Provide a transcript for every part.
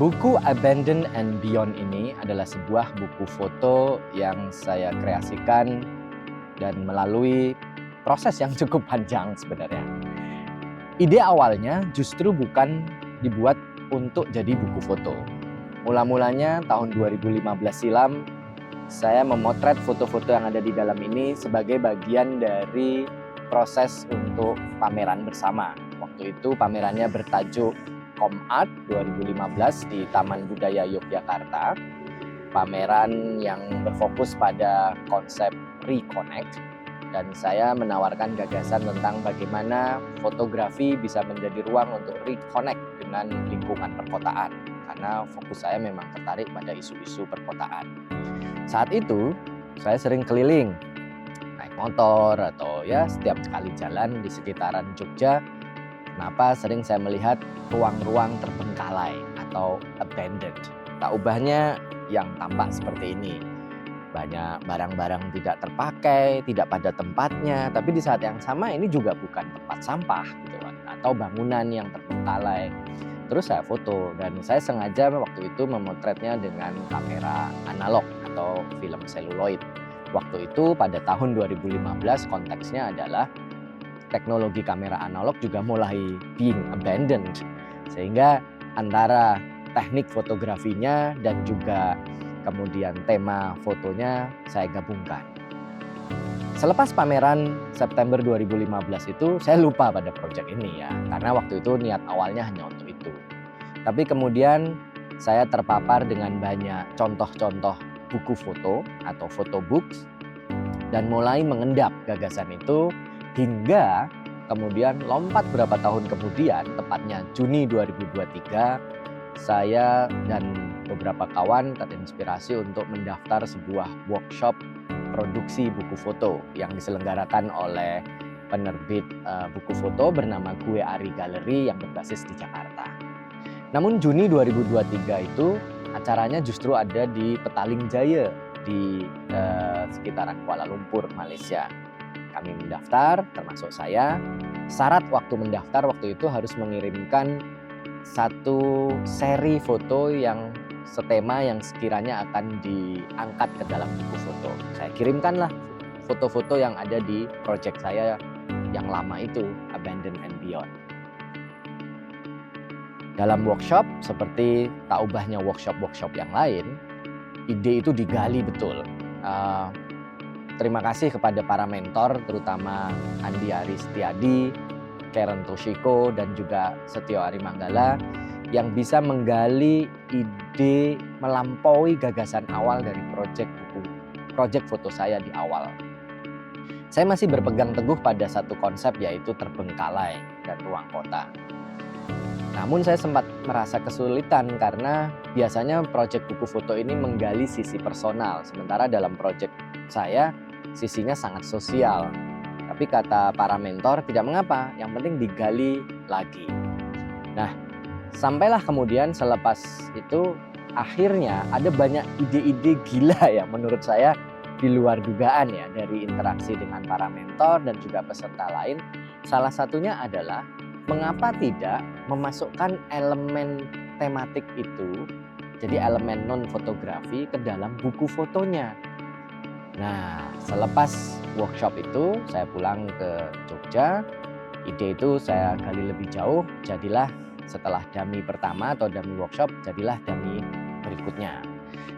Buku Abandon and Beyond ini adalah sebuah buku foto yang saya kreasikan dan melalui proses yang cukup panjang sebenarnya. Ide awalnya justru bukan dibuat untuk jadi buku foto. Mula-mulanya tahun 2015 silam, saya memotret foto-foto yang ada di dalam ini sebagai bagian dari proses untuk pameran bersama. Waktu itu pamerannya bertajuk ComArt 2015 di Taman Budaya Yogyakarta. Pameran yang berfokus pada konsep reconnect, dan saya menawarkan gagasan tentang bagaimana fotografi bisa menjadi ruang untuk reconnect dengan lingkungan perkotaan, karena fokus saya memang tertarik pada isu-isu perkotaan. Saat itu saya sering keliling naik motor atau setiap kali jalan di sekitaran Jogja. Kenapa sering saya melihat ruang-ruang terbengkalai atau abandoned. Tak ubahnya yang tampak seperti ini. Banyak barang-barang tidak terpakai, tidak pada tempatnya, tapi di saat yang sama ini juga bukan tempat sampah gitu kan, atau bangunan yang terbengkalai. Terus saya foto, dan saya sengaja waktu itu memotretnya dengan kamera analog atau film seluloid. Waktu itu pada tahun 2015 konteksnya adalah teknologi kamera analog juga mulai being abandoned, sehingga antara teknik fotografinya dan juga kemudian tema fotonya saya gabungkan. Selepas pameran September 2015 itu saya lupa pada proyek ini karena waktu itu niat awalnya hanya untuk itu. Tapi kemudian saya terpapar dengan banyak contoh-contoh buku foto atau photo books dan mulai mengendap gagasan itu. Hingga kemudian lompat berapa tahun kemudian, tepatnya Juni 2023, saya dan beberapa kawan terinspirasi untuk mendaftar sebuah workshop produksi buku foto yang diselenggarakan oleh penerbit buku foto bernama Gue Ari Gallery yang berbasis di Jakarta. Namun Juni 2023 itu acaranya justru ada di Petaling Jaya di sekitaran Kuala Lumpur, Malaysia. Kami mendaftar, termasuk saya. Syarat waktu mendaftar waktu itu harus mengirimkan satu seri foto yang setema yang sekiranya akan diangkat ke dalam buku foto. Saya kirimkanlah foto-foto yang ada di proyek saya yang lama itu, Abandon and Beyond. Dalam workshop, seperti tak ubahnya workshop-workshop yang lain, ide itu digali betul. Terima kasih kepada para mentor, terutama Andi Ari Setiadi, Karen Toshiko, dan juga Setio Arimanggala, yang bisa menggali ide melampaui gagasan awal dari proyek foto saya di awal. Saya masih berpegang teguh pada satu konsep, yaitu terbengkalai dan ruang kota. Namun saya sempat merasa kesulitan karena biasanya proyek buku foto ini menggali sisi personal, sementara dalam proyek saya sisinya sangat sosial. Tapi kata para mentor, tidak mengapa, yang penting digali lagi. Nah, sampailah kemudian selepas itu akhirnya ada banyak ide-ide gila ya menurut saya di luar dugaan ya dari interaksi dengan para mentor dan juga peserta lain. Salah satunya adalah mengapa tidak memasukkan elemen tematik itu, jadi elemen non-fotografi ke dalam buku fotonya. Nah, selepas workshop itu saya pulang ke Jogja. Ide itu saya gali lebih jauh, jadilah setelah dummy pertama atau dummy workshop, jadilah dummy berikutnya.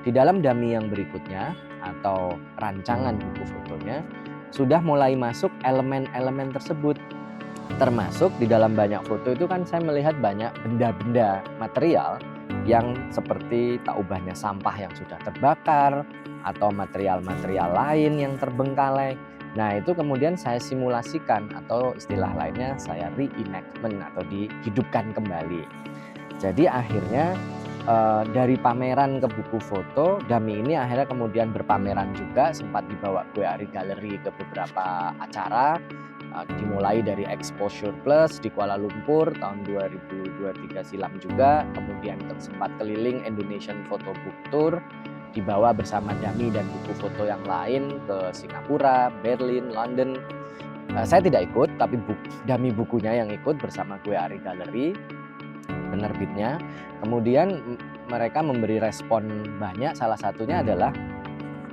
Di dalam dummy yang berikutnya atau rancangan buku fotonya sudah mulai masuk elemen-elemen tersebut. Termasuk di dalam banyak foto itu kan saya melihat banyak benda-benda material yang seperti tak ubahnya sampah yang sudah terbakar atau material-material lain yang terbengkalai. Nah, itu kemudian saya simulasikan atau istilah lainnya saya reenactment atau dihidupkan kembali. Jadi akhirnya dari pameran ke buku foto, dummy ini akhirnya kemudian berpameran juga, sempat dibawa Gue Ari Gallery ke beberapa acara. Dimulai dari Exposure Plus di Kuala Lumpur tahun 2023 silam juga, kemudian sempat keliling Indonesian Photo Book Tour, dibawa bersama dummy dan buku foto yang lain ke Singapura, Berlin, London. Saya tidak ikut, tapi dummy bukunya yang ikut bersama Gue Ari Gallery. penerbitnya. Kemudian mereka memberi respon banyak, salah satunya adalah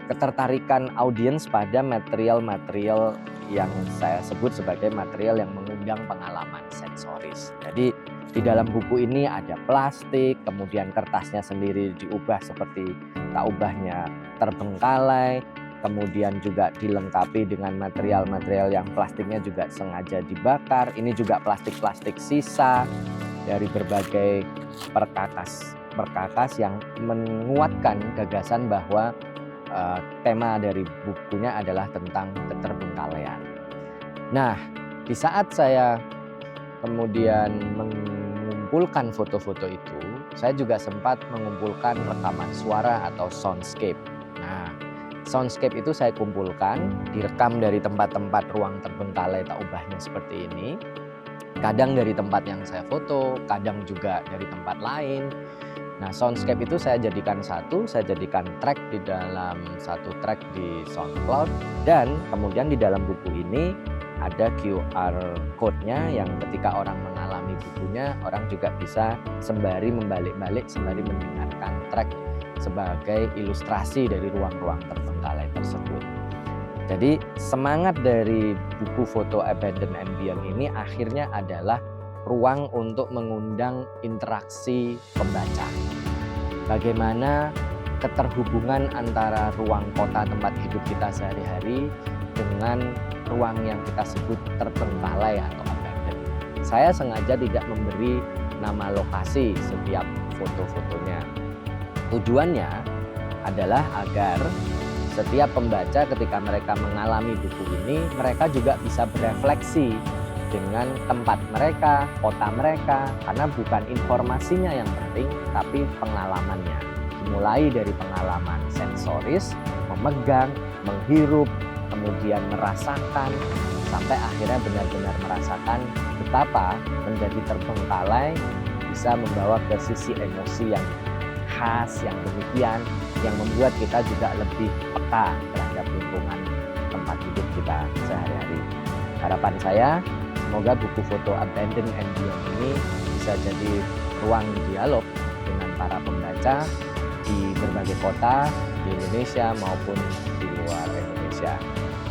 ketertarikan audiens pada material-material yang saya sebut sebagai material yang mengundang pengalaman sensoris. Jadi di dalam buku ini ada plastik, kemudian kertasnya sendiri diubah seperti tak ubahnya terbengkalai, kemudian juga dilengkapi dengan material-material yang plastiknya juga sengaja dibakar. Ini juga plastik-plastik sisa dari berbagai perkakas yang menguatkan gagasan bahwa tema dari bukunya adalah tentang keterbengkalaian. Nah, di saat saya kemudian mengumpulkan foto-foto itu, saya juga sempat mengumpulkan rekaman suara atau soundscape. Nah, soundscape itu saya kumpulkan, direkam dari tempat-tempat ruang terbengkalai tak ubahnya seperti ini. Kadang dari tempat yang saya foto, kadang juga dari tempat lain. Nah, soundscape itu saya jadikan track di dalam satu track di SoundCloud, dan kemudian di dalam buku ini ada QR code-nya yang ketika orang mengalami bukunya, orang juga bisa sembari membalik-balik, sembari mendengarkan track sebagai ilustrasi dari ruang-ruang terbengkalai tersebut. Jadi semangat dari buku foto Abandon and Beyond ini akhirnya adalah ruang untuk mengundang interaksi pembaca. Bagaimana keterhubungan antara ruang kota tempat hidup kita sehari-hari dengan ruang yang kita sebut terbengkalai atau abandon. Saya sengaja tidak memberi nama lokasi setiap foto-fotonya. Tujuannya adalah agar setiap pembaca ketika mereka mengalami buku ini, mereka juga bisa berefleksi dengan tempat mereka, kota mereka, karena bukan informasinya yang penting, tapi pengalamannya. Dimulai dari pengalaman sensoris, memegang, menghirup, kemudian merasakan, sampai akhirnya benar-benar merasakan betapa menjadi terbengkalai bisa membawa ke sisi emosi yang khas, yang demikian, yang membuat kita juga lebih peka terhadap lingkungan tempat hidup kita sehari-hari. Harapan saya, semoga buku foto Abandon and Beyond ini bisa jadi ruang dialog dengan para pembaca di berbagai kota di Indonesia maupun di luar Indonesia.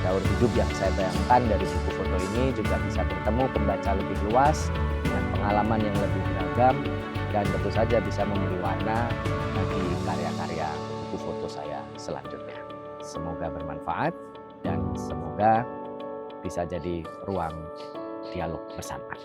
Gaun hidup yang saya bayangkan dari buku foto ini juga bisa bertemu pembaca lebih luas dengan pengalaman yang lebih beragam, dan tentu saja bisa memberi warna bagi karya-karya buku foto saya selanjutnya. Semoga bermanfaat dan semoga bisa jadi ruang dialog bersama.